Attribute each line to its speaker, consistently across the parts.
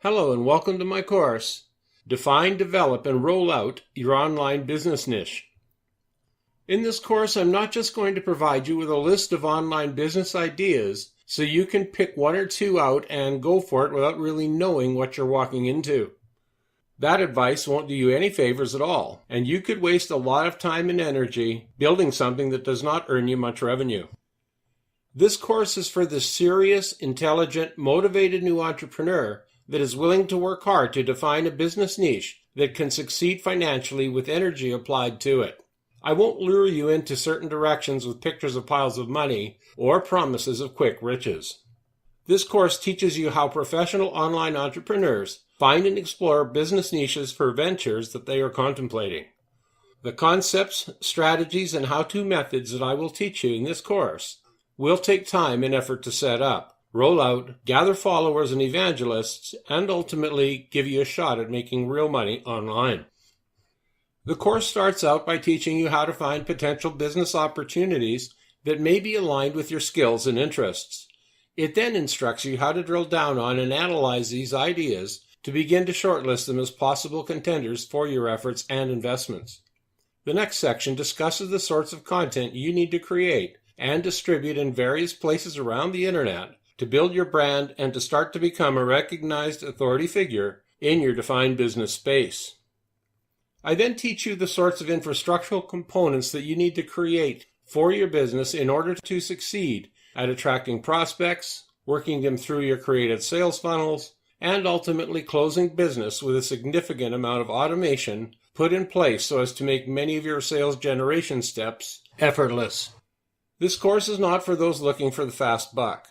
Speaker 1: Hello and welcome to my course, Define, Develop, and Roll Out Your Online Business Niche. In this course, I'm not just going to provide you with a list of online business ideas so you can pick one or two out and go for it without really knowing what you're walking into. That advice won't do you any favors at all, and you could waste a lot of time and energy building something that does not earn you much revenue. This course is for the serious, intelligent, motivated new entrepreneur that is willing to work hard to define a business niche that can succeed financially with energy applied to it. I won't lure you into certain directions with pictures of piles of money or promises of quick riches. This course teaches you how professional online entrepreneurs find and explore business niches for ventures that they are contemplating. The concepts, strategies, and how-to methods that I will teach you in this course will take time and effort to set up, roll out, gather followers and evangelists, and ultimately give you a shot at making real money online. The course starts out by teaching you how to find potential business opportunities that may be aligned with your skills and interests. It then instructs you how to drill down on and analyze these ideas to begin to shortlist them as possible contenders for your efforts and investments. The next section discusses the sorts of content you need to create and distribute in various places around the internet to build your brand and to start to become a recognized authority figure in your defined business space. I then teach you the sorts of infrastructural components that you need to create for your business in order to succeed at attracting prospects, working them through your created sales funnels, and ultimately closing business with a significant amount of automation put in place so as to make many of your sales generation steps effortless. This course is not for those looking for the fast buck.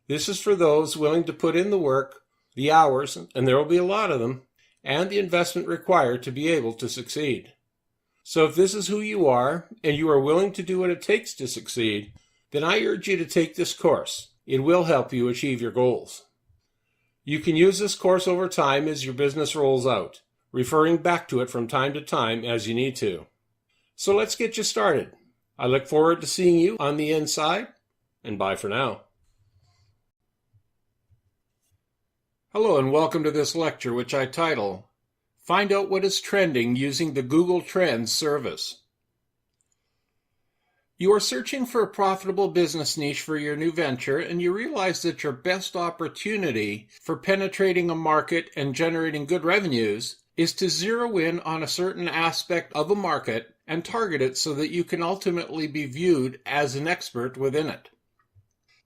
Speaker 1: This is for those willing to put in the work, the hours, and there will be a lot of them, and the investment required to be able to succeed. So if this is who you are, and you are willing to do what it takes to succeed, then I urge you to take this course. It will help you achieve your goals. You can use this course over time as your business rolls out, referring back to it from time to time as you need to. So let's get you started. I look forward to seeing you on the inside, and bye for now. Hello and welcome to this lecture, which I title, Find Out What is Trending Using the Google Trends Service. You are searching for a profitable business niche for your new venture, and you realize that your best opportunity for penetrating a market and generating good revenues is to zero in on a certain aspect of a market and target it so that you can ultimately be viewed as an expert within it.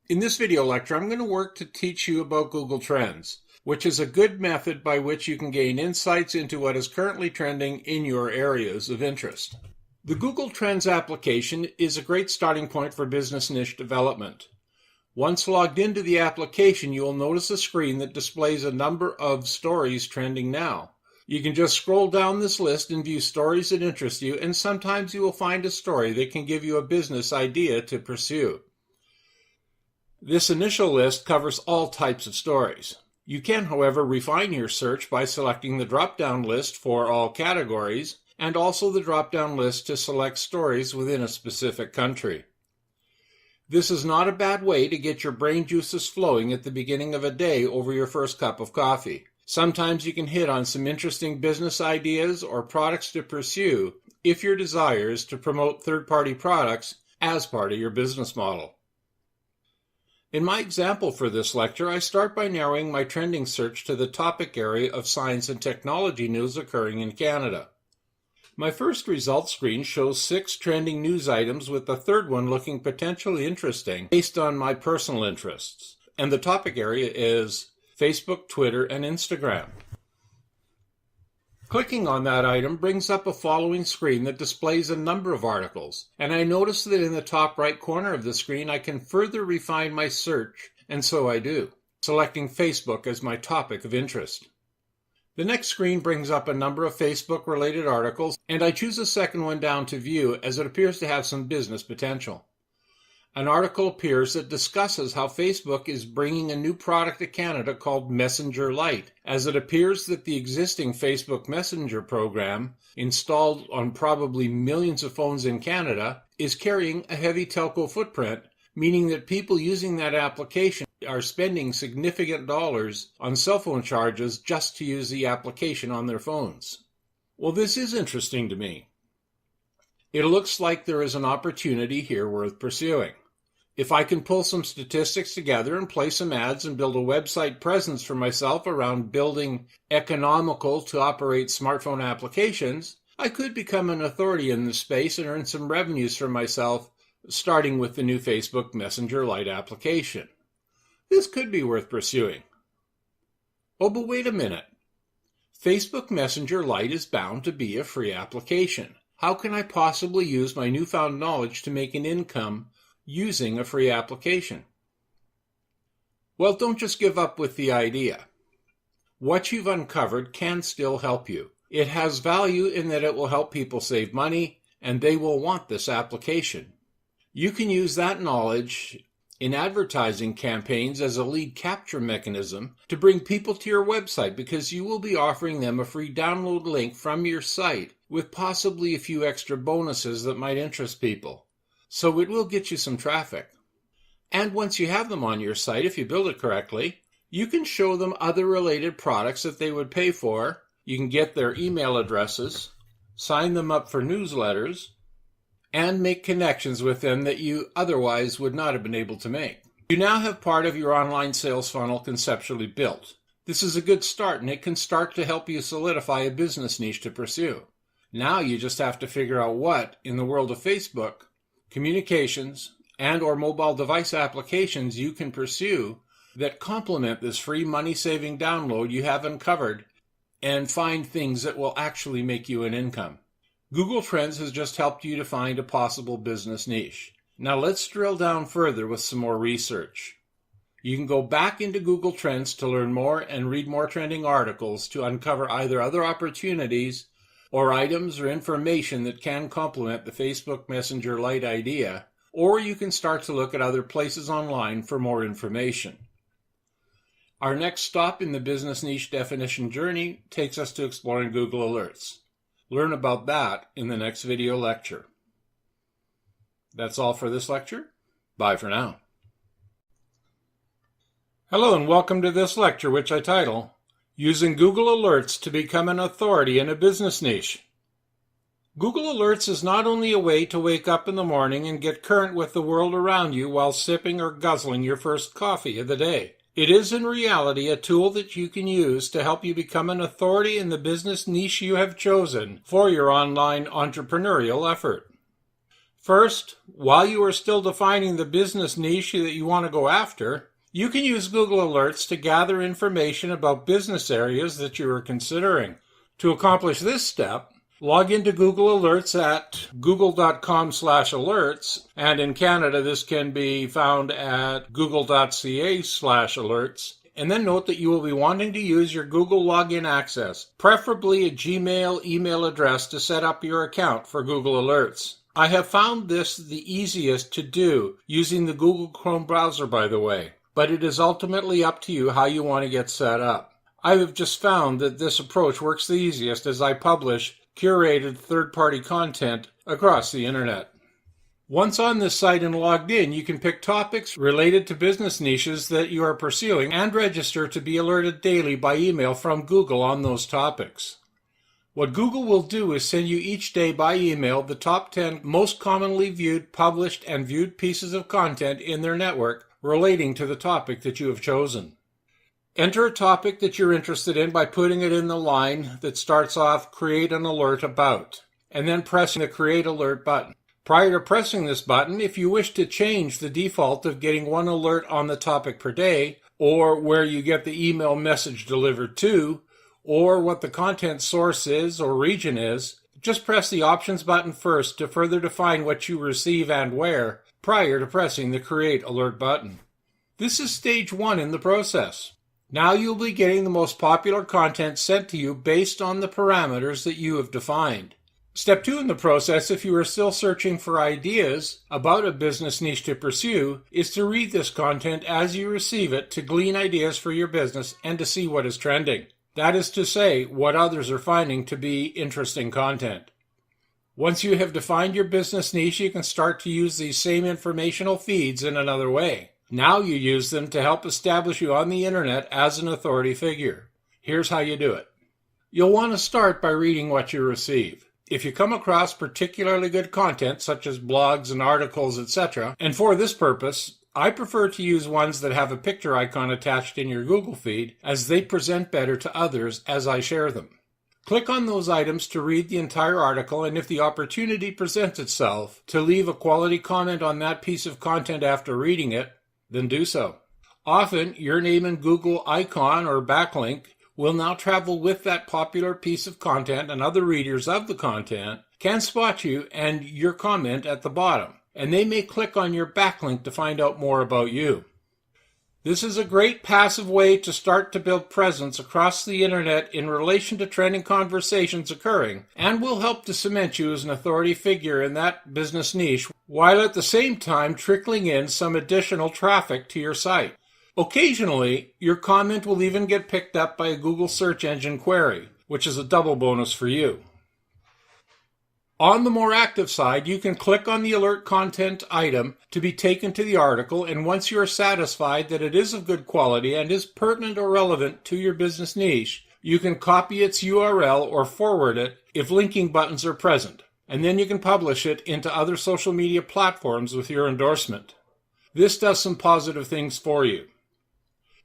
Speaker 1: In this video lecture, I'm going to work to teach you about Google Trends, which is a good method by which you can gain insights into what is currently trending in your areas of interest. The Google Trends application is a great starting point for business niche development. Once logged into the application, you will notice a screen that displays a number of stories trending now. You can just scroll down this list and view stories that interest you, and sometimes you will find a story that can give you a business idea to pursue. This initial list covers all types of stories. You can, however, refine your search by selecting the drop-down list for all categories and also the drop-down list to select stories within a specific country. This is not a bad way to get your brain juices flowing at the beginning of a day over your first cup of coffee. Sometimes you can hit on some interesting business ideas or products to pursue if your desire is to promote third-party products as part of your business model. In my example for this lecture, I start by narrowing my trending search to the topic area of science and technology news occurring in Canada. My first results screen shows 6 trending news items, with the third one looking potentially interesting based on my personal interests. And the topic area is Facebook, Twitter, and Instagram. Clicking on that item brings up a following screen that displays a number of articles, and I notice that in the top right corner of the screen I can further refine my search, and so I do, selecting Facebook as my topic of interest. The next screen brings up a number of Facebook-related articles, and I choose a second one down to view as it appears to have some business potential. An article appears that discusses how Facebook is bringing a new product to Canada called Messenger Lite, as it appears that the existing Facebook Messenger program, installed on probably millions of phones in Canada, is carrying a heavy telco footprint, meaning that people using that application are spending significant dollars on cell phone charges just to use the application on their phones. Well, this is interesting to me. It looks like there is an opportunity here worth pursuing. If I can pull some statistics together and play some ads and build a website presence for myself around building economical to operate smartphone applications, I could become an authority in this space and earn some revenues for myself, starting with the new Facebook Messenger Lite application. This could be worth pursuing. Oh, but wait a minute. Facebook Messenger Lite is bound to be a free application. How can I possibly use my newfound knowledge to make an income using a free application? Well, don't just give up with the idea. What you've uncovered can still help you. It has value in that it will help people save money, and they will want this application. You can use that knowledge in advertising campaigns as a lead capture mechanism to bring people to your website, because you will be offering them a free download link from your site with possibly a few extra bonuses that might interest people. So it will get you some traffic. And once you have them on your site, if you build it correctly, you can show them other related products that they would pay for. You can get their email addresses, sign them up for newsletters, and make connections with them that you otherwise would not have been able to make. You now have part of your online sales funnel conceptually built. This is a good start, and it can start to help you solidify a business niche to pursue. Now you just have to figure out what, in the world of Facebook, communications, and or mobile device applications you can pursue that complement this free money-saving download you have uncovered, and find things that will actually make you an income. Google Trends has just helped you to find a possible business niche. Now let's drill down further with some more research. You can go back into Google Trends to learn more and read more trending articles to uncover either other opportunities or items or information that can complement the Facebook Messenger Lite idea, or you can start to look at other places online for more information. Our next stop in the business niche definition journey takes us to exploring Google Alerts. Learn about that in the next video lecture. That's all for this lecture. Bye for now. Hello and welcome to this lecture, which I title, Using Google Alerts to Become an Authority in a Business Niche. Google Alerts is not only a way to wake up in the morning and get current with the world around you while sipping or guzzling your first coffee of the day. It is in reality a tool that you can use to help you become an authority in the business niche you have chosen for your online entrepreneurial effort. First, while you are still defining the business niche that you want to go after, you can use Google Alerts to gather information about business areas that you are considering. To accomplish this step, log into Google Alerts at google.com/alerts, and in Canada this can be found at google.ca/alerts, and then note that you will be wanting to use your Google login access, preferably a Gmail email address, to set up your account for Google Alerts. I have found this the easiest to do using the Google Chrome browser, by the way, but it is ultimately up to you how you want to get set up. I have just found that this approach works the easiest as I publish curated third-party content across the internet. Once on this site and logged in, you can pick topics related to business niches that you are pursuing and register to be alerted daily by email from Google on those topics. What Google will do is send you each day by email the top 10 most commonly viewed, published, and viewed pieces of content in their network relating to the topic that you have chosen. Enter a topic that you're interested in by putting it in the line that starts off Create an Alert About, and then pressing the Create Alert button. Prior to pressing this button, if you wish to change the default of getting one alert on the topic per day, or where you get the email message delivered to, or what the content source is or region is, just press the Options button first to further define what you receive and where, prior to pressing the Create Alert button. This is stage 1 in the process. Now you'll be getting the most popular content sent to you based on the parameters that you have defined. Step 2 in the process, if you are still searching for ideas about a business niche to pursue, is to read this content as you receive it to glean ideas for your business and to see what is trending. That is to say, what others are finding to be interesting content. Once you have defined your business niche, you can start to use these same informational feeds in another way. Now you use them to help establish you on the internet as an authority figure. Here's how you do it. You'll want to start by reading what you receive. If you come across particularly good content, such as blogs and articles, etc., and for this purpose, I prefer to use ones that have a picture icon attached in your Google feed, as they present better to others as I share them. Click on those items to read the entire article, and if the opportunity presents itself to leave a quality comment on that piece of content after reading it, then do so. Often, your name and Google icon or backlink will now travel with that popular piece of content, and other readers of the content can spot you and your comment at the bottom, and they may click on your backlink to find out more about you. This is a great passive way to start to build presence across the internet in relation to trending conversations occurring, and will help to cement you as an authority figure in that business niche, while at the same time trickling in some additional traffic to your site. Occasionally, your comment will even get picked up by a Google search engine query, which is a double bonus for you. On the more active side, you can click on the alert content item to be taken to the article, and once you are satisfied that it is of good quality and is pertinent or relevant to your business niche, you can copy its URL or forward it if linking buttons are present, and then you can publish it into other social media platforms with your endorsement. This does some positive things for you.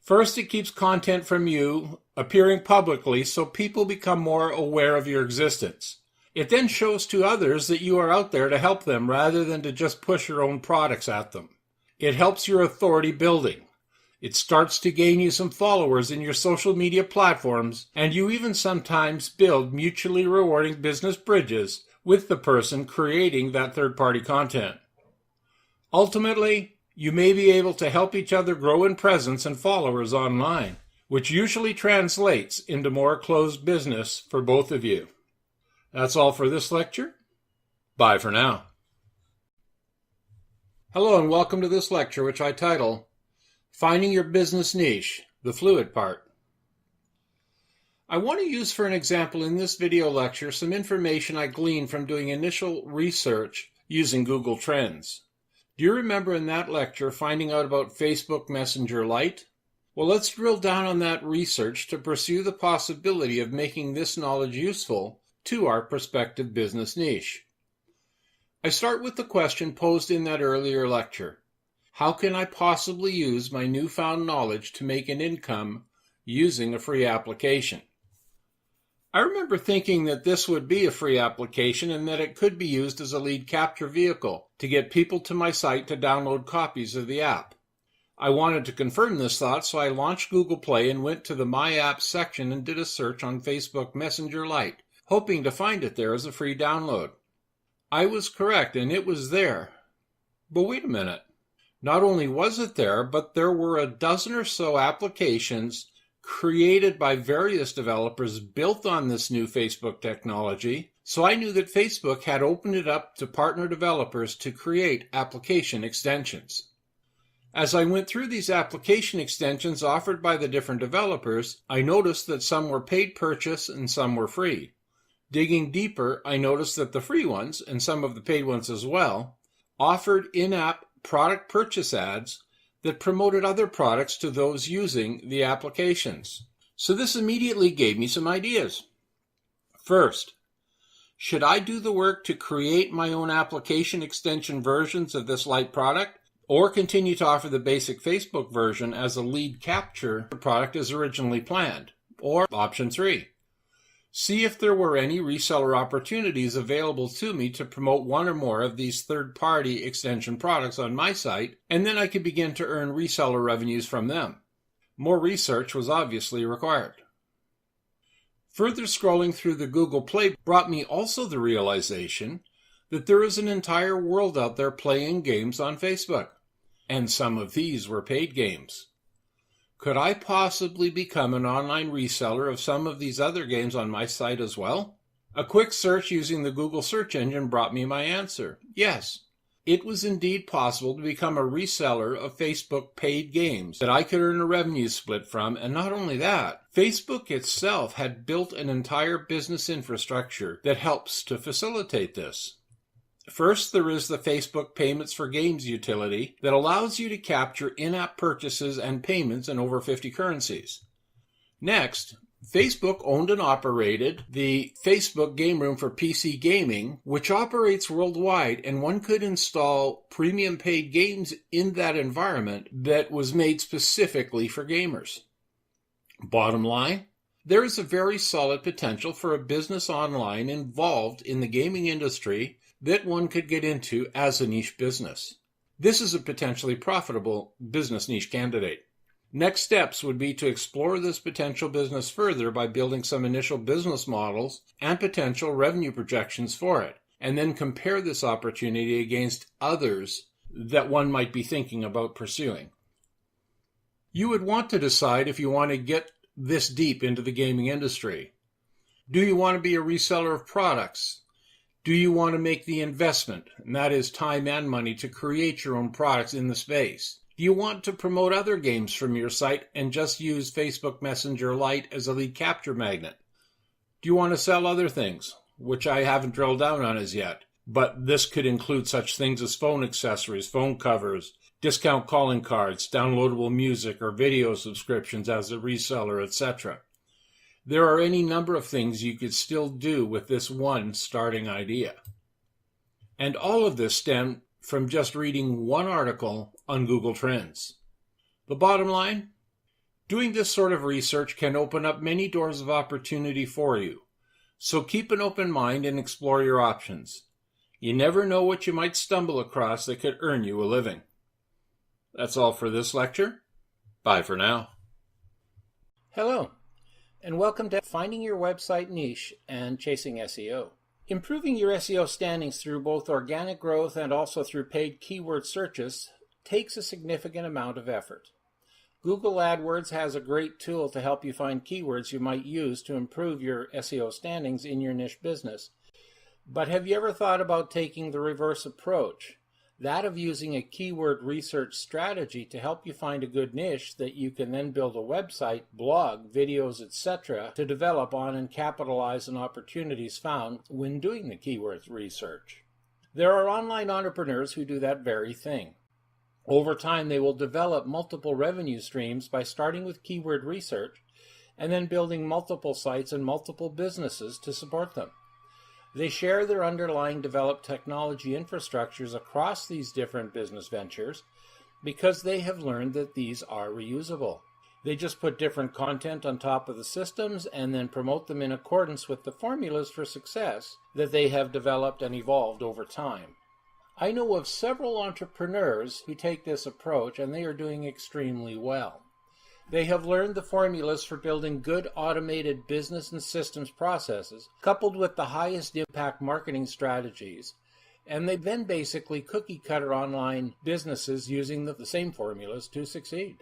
Speaker 1: First, it keeps content from you appearing publicly so people become more aware of your existence. It then shows to others that you are out there to help them rather than to just push your own products at them. It helps your authority building. It starts to gain you some followers in your social media platforms, and you even sometimes build mutually rewarding business bridges with the person creating that third-party content. Ultimately, you may be able to help each other grow in presence and followers online, which usually translates into more closed business for both of you. That's all for this lecture. Bye for now. Hello and welcome to this lecture, which I title, Finding Your Business Niche, the Fluid Part. I want to use for an example in this video lecture some information I gleaned from doing initial research using Google Trends. Do you remember in that lecture finding out about Facebook Messenger Lite? Well, let's drill down on that research to pursue the possibility of making this knowledge useful to our prospective business niche. I start with the question posed in that earlier lecture. How can I possibly use my newfound knowledge to make an income using a free application? I remember thinking that this would be a free application and that it could be used as a lead capture vehicle to get people to my site to download copies of the app. I wanted to confirm this thought, so I launched Google Play and went to the My Apps section and did a search on Facebook Messenger Lite, hoping to find it there as a free download. I was correct, and it was there. But wait a minute. Not only was it there, but there were a dozen or so applications created by various developers built on this new Facebook technology, so I knew that Facebook had opened it up to partner developers to create application extensions. As I went through these application extensions offered by the different developers, I noticed that some were paid purchase and some were free. Digging deeper, I noticed that the free ones, and some of the paid ones as well, offered in-app product purchase ads that promoted other products to those using the applications. So this immediately gave me some ideas. First, should I do the work to create my own application extension versions of this Lite product, or continue to offer the basic Facebook version as a lead capture product as originally planned? Or option 3. See if there were any reseller opportunities available to me to promote one or more of these third-party extension products on my site, and then I could begin to earn reseller revenues from them. More research was obviously required. Further scrolling through the Google Play brought me also the realization that there is an entire world out there playing games on Facebook, and some of these were paid games. Could I possibly become an online reseller of some of these other games on my site as well? A quick search using the Google search engine brought me my answer. Yes, it was indeed possible to become a reseller of Facebook paid games that I could earn a revenue split from, and not only that, Facebook itself had built an entire business infrastructure that helps to facilitate this. First, there is the Facebook Payments for Games utility that allows you to capture in-app purchases and payments in over 50 currencies. Next, Facebook owned and operated the Facebook Game Room for PC Gaming, which operates worldwide, and one could install premium paid games in that environment that was made specifically for gamers. Bottom line, there is a very solid potential for a business online involved in the gaming industry that one could get into as a niche business. This is a potentially profitable business niche candidate. Next steps would be to explore this potential business further by building some initial business models and potential revenue projections for it, and then compare this opportunity against others that one might be thinking about pursuing. You would want to decide if you want to get this deep into the gaming industry. Do you want to be a reseller of products? Do you want to make the investment, and that is time and money, to create your own products in the space? Do you want to promote other games from your site and just use Facebook Messenger Lite as a lead capture magnet? Do you want to sell other things, which I haven't drilled down on as yet, but this could include such things as phone accessories, phone covers, discount calling cards, downloadable music or video subscriptions as a reseller, etc. There are any number of things you could still do with this one starting idea. And all of this stemmed from just reading one article on Google Trends. The bottom line? Doing this sort of research can open up many doors of opportunity for you. So keep an open mind and explore your options. You never know what you might stumble across that could earn you a living. That's all for this lecture. Bye for now.
Speaker 2: Hello, and welcome to Finding Your Website Niche and Chasing SEO. Improving your SEO standings through both organic growth and also through paid keyword searches takes a significant amount of effort. Google AdWords has a great tool to help you find keywords you might use to improve your SEO standings in your niche business. But have you ever thought about taking the reverse approach? That of using a keyword research strategy to help you find a good niche that you can then build a website, blog, videos, etc. to develop on and capitalize on opportunities found when doing the keyword research. There are online entrepreneurs who do that very thing. Over time, they will develop multiple revenue streams by starting with keyword research and then building multiple sites and multiple businesses to support them. They share their underlying developed technology infrastructures across these different business ventures because they have learned that these are reusable. They just put different content on top of the systems and then promote them in accordance with the formulas for success that they have developed and evolved over time. I know of several entrepreneurs who take this approach, and they are doing extremely well. They have learned the formulas for building good automated business and systems processes, coupled with the highest impact marketing strategies, and they then basically cookie-cutter online businesses using the same formulas to succeed.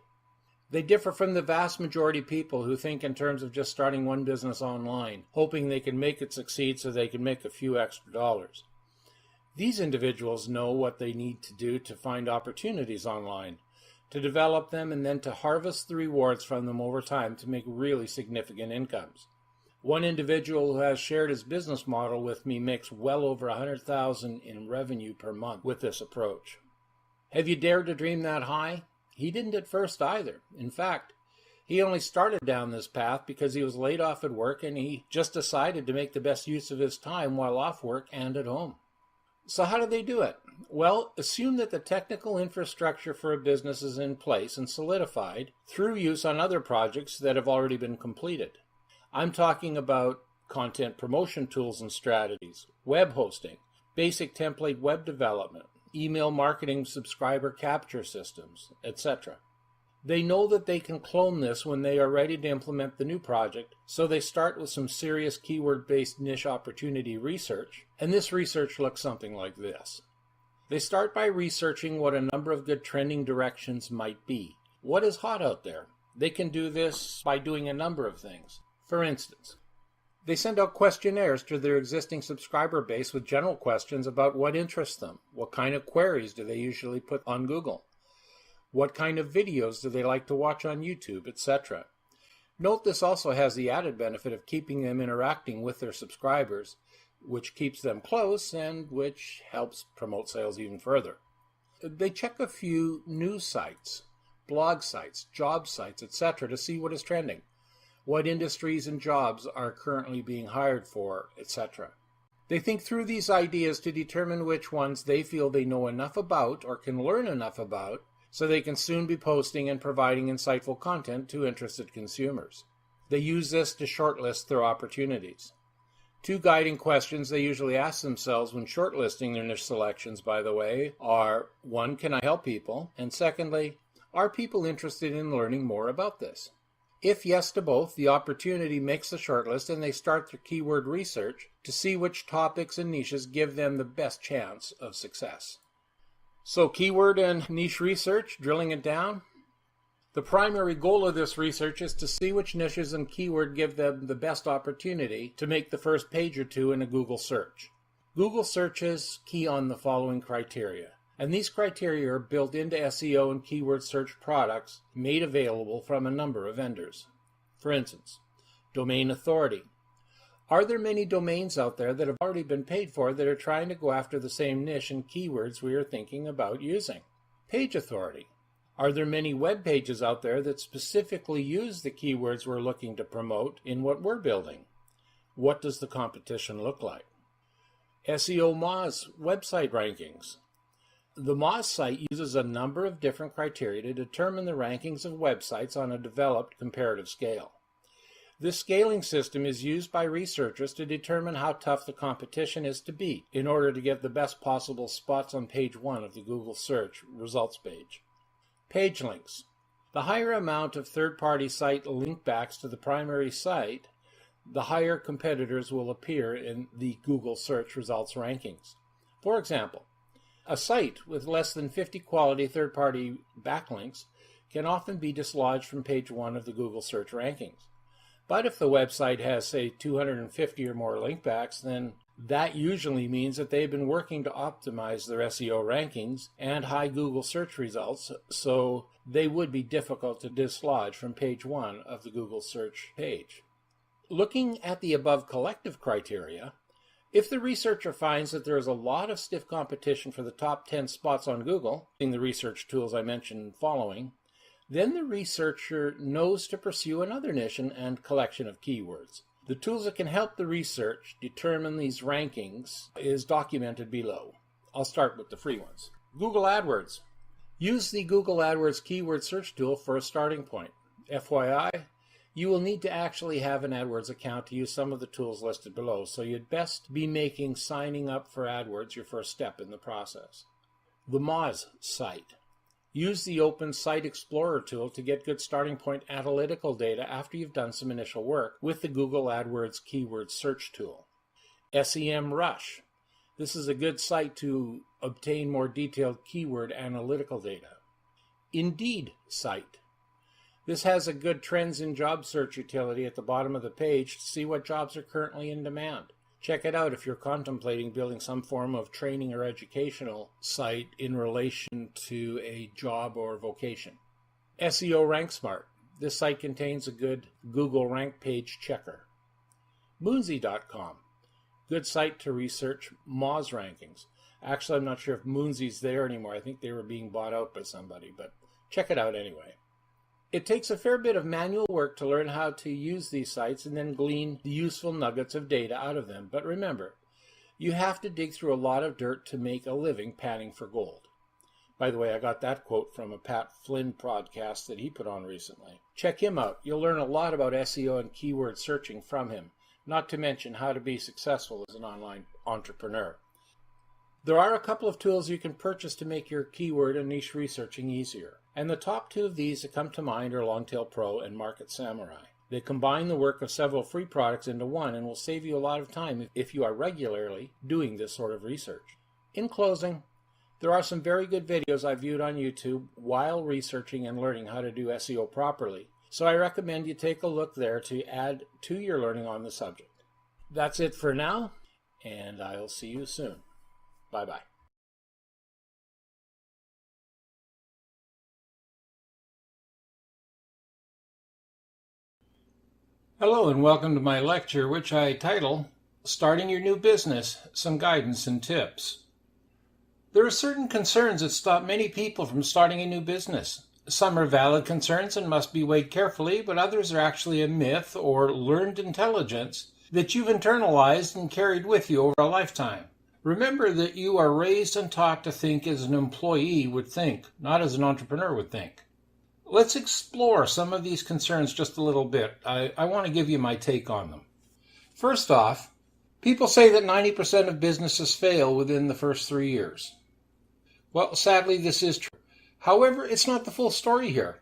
Speaker 2: They differ from the vast majority of people who think in terms of just starting one business online, hoping they can make it succeed so they can make a few extra dollars. These individuals know what they need to do to find opportunities online, to develop them, and then to harvest the rewards from them over time to make really significant incomes. One individual who has shared his business model with me makes well over $100,000 in revenue per month with this approach. Have you dared to dream that high? He didn't at first either. In fact, he only started down this path because he was laid off at work and he just decided to make the best use of his time while off work and at home. So how do they do it? Well, assume that the technical infrastructure for a business is in place and solidified through use on other projects that have already been completed. I'm talking about content promotion tools and strategies, web hosting, basic template web development, email marketing, subscriber capture systems, etc. They know that they can clone this when they are ready to implement the new project, so they start with some serious keyword-based niche opportunity research, and this research looks something like this. They start by researching what a number of good trending directions might be. What is hot out there? They can do this by doing a number of things. For instance, they send out questionnaires to their existing subscriber base with general questions about what interests them. What kind of queries do they usually put on Google? What kind of videos do they like to watch on YouTube, etc. Note this also has the added benefit of keeping them interacting with their subscribers which keeps them close and which helps promote sales even further. They check a few news sites, blog sites, job sites, etc. to see what is trending, what industries and jobs are currently being hired for, etc. They think through these ideas to determine which ones they feel they know enough about or can learn enough about so they can soon be posting and providing insightful content to interested consumers. They use this to shortlist their opportunities. Two guiding questions they usually ask themselves when shortlisting their niche selections, by the way, are, one, can I help people? And secondly, are people interested in learning more about this? If yes to both, the opportunity makes the shortlist and they start their keyword research to see which topics and niches give them the best chance of success. So keyword and niche research, drilling it down. The primary goal of this research is to see which niches and keyword give them the best opportunity to make the first page or two in a Google search. Google searches key on the following criteria, and these criteria are built into SEO and keyword search products made available from a number of vendors. For instance, domain authority. Are there many domains out there that have already been paid for that are trying to go after the same niche and keywords we are thinking about using? Page authority. Are there many web pages out there that specifically use the keywords we're looking to promote in what we're building? What does the competition look like? SEO Moz website rankings. The Moz site uses a number of different criteria to determine the rankings of websites on a developed comparative scale. This scaling system is used by researchers to determine how tough the competition is to beat in order to get the best possible spots on page 1 of the Google search results page. Page links. The higher amount of third-party site link backs to the primary site, the higher competitors will appear in the Google search results rankings. For example, a site with less than 50 quality third-party backlinks can often be dislodged from page 1 of the Google search rankings. But if the website has, say, 250 or more link backs, then that usually means that they've been working to optimize their SEO rankings and high Google search results, so they would be difficult to dislodge from page 1 of the Google search page. Looking at the above collective criteria, if the researcher finds that there is a lot of stiff competition for the top 10 spots on Google, using the research tools I mentioned following, then the researcher knows to pursue another niche and collection of keywords. The tools that can help the research determine these rankings is documented below. I'll start with the free ones. Google AdWords. Use the Google AdWords keyword search tool for a starting point. FYI, you will need to actually have an AdWords account to use some of the tools listed below, so you'd best be making signing up for AdWords your first step in the process. The Moz site. Use the Open Site Explorer tool to get good starting point analytical data after you've done some initial work with the Google AdWords keyword search tool. SEMrush. This is a good site to obtain more detailed keyword analytical data. Indeed site. This has a good trends in job search utility at the bottom of the page to see what jobs are currently in demand. Check it out if you're contemplating building some form of training or educational site in relation to a job or vocation. SEO RankSmart. This site contains a good Google rank page checker. Moonsy.com. Good site to research Moz rankings. Actually, I'm not sure if Moonsy's there anymore. I think they were being bought out by somebody, but check it out anyway. It takes a fair bit of manual work to learn how to use these sites and then glean the useful nuggets of data out of them. But remember, you have to dig through a lot of dirt to make a living panning for gold. By the way, I got that quote from a Pat Flynn podcast that he put on recently. Check him out. You'll learn a lot about SEO and keyword searching from him, not to mention how to be successful as an online entrepreneur. There are a couple of tools you can purchase to make your keyword and niche researching easier. And the top two of these that come to mind are Longtail Pro and Market Samurai. They combine the work of several free products into one and will save you a lot of time if you are regularly doing this sort of research. In closing, there are some very good videos I viewed on YouTube while researching and learning how to do SEO properly, so I recommend you take a look there to add to your learning on the subject. That's it for now, and I'll see you soon. Bye-bye. Hello and welcome to my lecture, which I title Starting your new business, some guidance and tips. There are certain concerns that stop many people from starting a new business. Some are valid concerns and must be weighed carefully, but others are actually a myth or learned intelligence that you've internalized and carried with you over a lifetime. Remember that you are raised and taught to think as an employee would think, not as an entrepreneur would think. Let's explore some of these concerns just a little bit. I want to give you my take on them. First off, people say that 90% of businesses fail within the first 3 years. Well, sadly, this is true. However, it's not the full story here.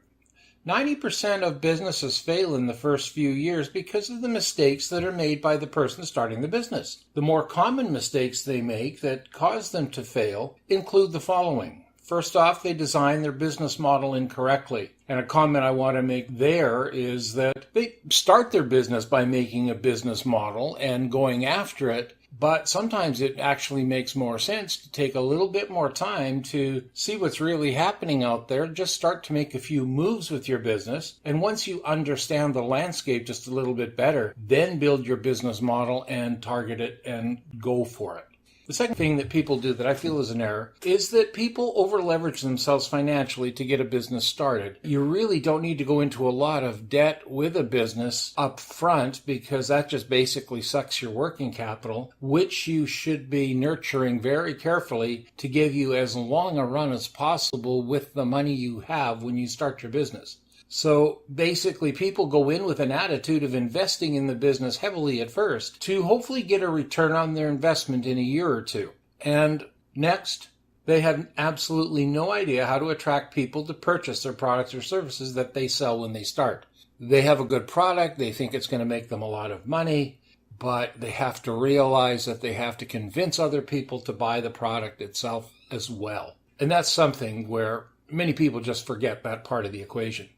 Speaker 2: 90% of businesses fail in the first few years because of the mistakes that are made by the person starting the business. The more common mistakes they make that cause them to fail include the following. First off, they design their business model incorrectly. And a comment I want to make there is that they start their business by making a business model and going after it, but sometimes it actually makes more sense to take a little bit more time to see what's really happening out there. Just start to make a few moves with your business. And once you understand the landscape just a little bit better, then build your business model and target it and go for it. The second thing that people do that I feel is an error is that people over-leverage themselves financially to get a business started. You really don't need to go into a lot of debt with a business up front because that just basically sucks your working capital, which you should be nurturing very carefully to give you as long a run as possible with the money you have when you start your business. So basically, people go in with an attitude of investing in the business heavily at first to hopefully get a return on their investment in a year or two. And next, they have absolutely no idea how to attract people to purchase their products or services that they sell when they start. They have a good product, they think it's going to make them a lot of money, but they have to realize that they have to convince other people to buy the product itself as well. And that's something where many people just forget that part of the equation.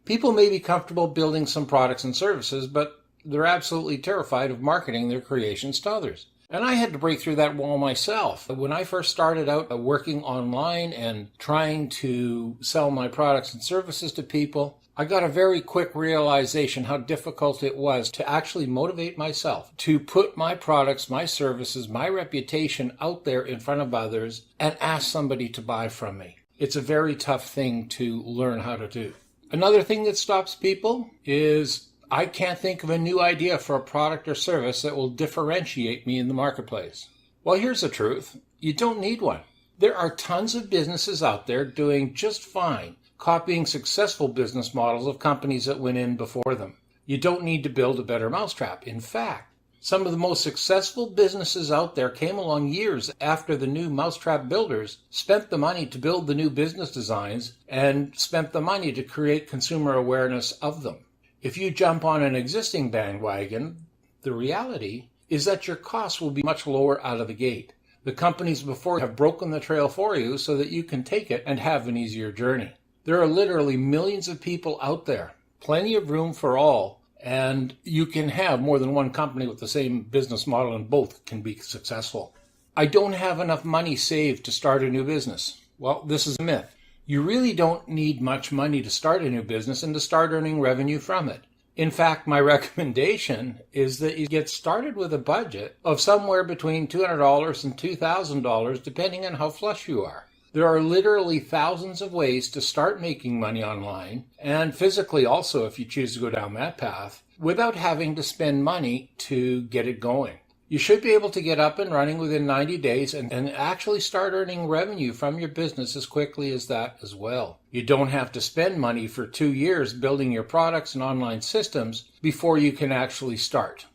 Speaker 2: People may be comfortable building some products and services, but they're absolutely terrified of marketing their creations to others. And I had to break through that wall myself. When I first started out working online and trying to sell my products and services to people, I got a very quick realization how difficult it was to actually motivate myself to put my products, my services, my reputation out there in front of others and ask somebody to buy from me. It's a very tough thing to learn how to do. Another thing that stops people is I can't think of a new idea for a product or service that will differentiate me in the marketplace. Well, here's the truth. You don't need one. There are tons of businesses out there doing just fine, copying successful business models of companies that went in before them. You don't need to build a better mousetrap. In fact, some of the most successful businesses out there came along years after the new mousetrap builders spent the money to build the new business designs and spent the money to create consumer awareness of them. If you jump on an existing bandwagon, the reality is that your costs will be much lower out of the gate. The companies before have broken the trail for you so that you can take it and have an easier journey. There are literally millions of people out there, plenty of room for all. And you can have more than one company with the same business model and both can be successful. I don't have enough money saved to start a new business. Well, this is a myth. You really don't need much money to start a new business and to start earning revenue from it. In fact, my recommendation is that you get started with a budget of somewhere between $200 and $2,000 depending on how flush you are. There are literally thousands of ways to start making money online, and physically also if you choose to go down that path, without having to spend money to get it going. You should be able to get up and running within 90 days and actually start earning revenue from your business as quickly as that as well. You don't have to spend money for 2 years building your products and online systems before you can actually start.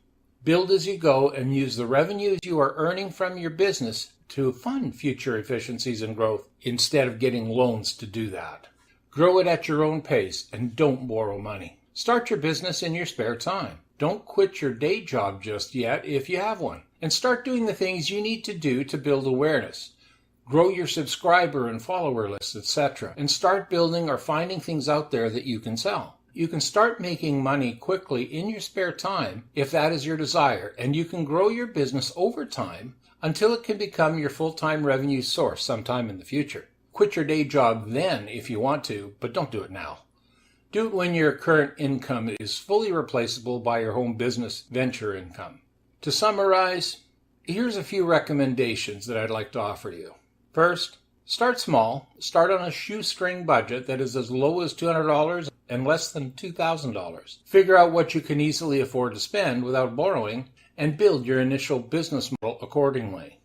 Speaker 2: Build as you go and use the revenues you are earning from your business to fund future efficiencies and growth instead of getting loans to do that. Grow it at your own pace and don't borrow money. Start your business in your spare time. Don't quit your day job just yet if you have one. And start doing the things you need to do to build awareness. Grow your subscriber and follower lists, etc. And start building or finding things out there that you can sell. You can start making money quickly in your spare time if that is your desire. And you can grow your business over time until it can become your full-time revenue source sometime in the future. Quit your day job then if you want to, but don't do it now. Do it when your current income is fully replaceable by your home business venture income. To summarize, here's a few recommendations that I'd like to offer you. First, start small. Start on a shoestring budget that is as low as $200 and less than $2,000. Figure out what you can easily afford to spend without borrowing and build your initial business model accordingly.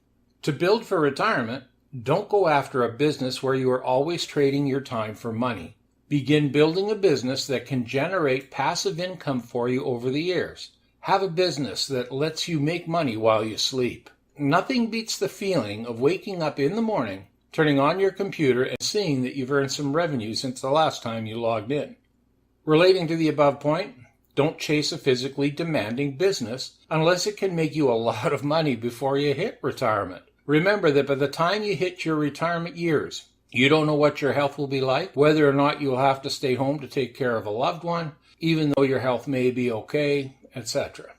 Speaker 2: To build for retirement, don't go after a business where you are always trading your time for money. Begin building a business that can generate passive income for you over the years. Have a business that lets you make money while you sleep. Nothing beats the feeling of waking up in the morning, turning on your computer, and seeing that you've earned some revenue since the last time you logged in. Relating to the above point, don't chase a physically demanding business unless it can make you a lot of money before you hit retirement. Remember that by the time you hit your retirement years, you don't know what your health will be like, whether or not you'll have to stay home to take care of a loved one, even though your health may be okay, etc.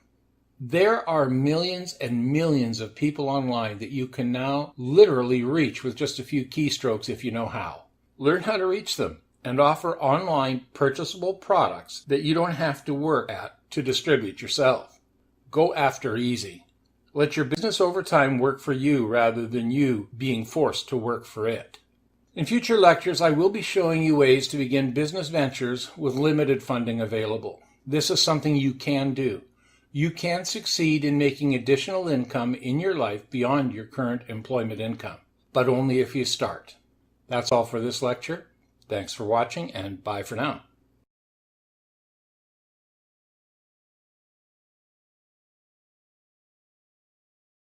Speaker 2: There are millions and millions of people online that you can now literally reach with just a few keystrokes if you know how. Learn how to reach them and offer online purchasable products that you don't have to work at to distribute yourself. Go after easy. Let your business over time work for you rather than you being forced to work for it. In future lectures, I will be showing you ways to begin business ventures with limited funding available. This is something you can do. You can succeed in making additional income in your life beyond your current employment income, but only if you start. That's all for this lecture. Thanks for watching, and bye for now.